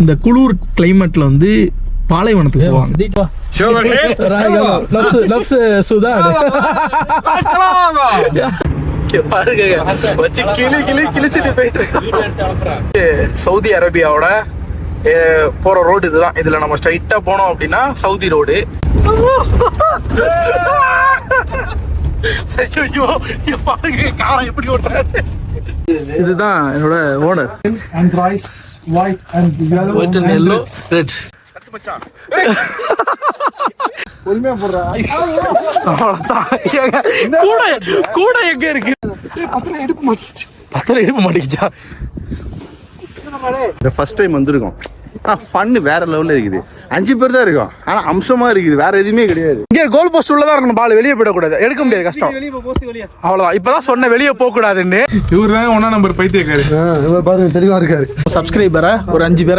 இந்த குளிர் கிளைமேட்ல வந்து பாலைவனத்துக்கு போவாங்க. சவுதி அரேபியாவோட போற ரோடு இதுதான். இதுல நம்ம ஸ்ட்ரைட்டா போனோம் அப்படின்னா சவுதி ரோடு. இதுதான் என்னோட owner. And rice, white and yellow. White and yellow, red. கூட எங்க இருக்கு? பத்திரம் எடுக்க மாட்டேங்குச்சா? இந்த ஃபர்ஸ்ட் டைம் வந்திருக்கோம். ஆனால் ஃபன்னு வேற லெவலில் இருக்குது. 5 பேர் தான் இருக்கோம், ஆனால் அம்சமாக இருக்குது, வேற எதுவுமே கிடையாது. இங்கே கோல் போஸ்ட் உள்ளதான் இருக்கணும், பால் வெளியே போயிடக்கூடாது, எடுக்க முடியாது, கஷ்டம். அவ்வளோதான், இப்போதான் சொன்ன வெளியே போகக்கூடாதுன்னு. இவர் தான் 1 நம்பர் பைத்தியக்காரு. பாருங்க தெளிவாக இருக்காரு. சப்ஸ்கிரைபரை ஒரு 5 பேரை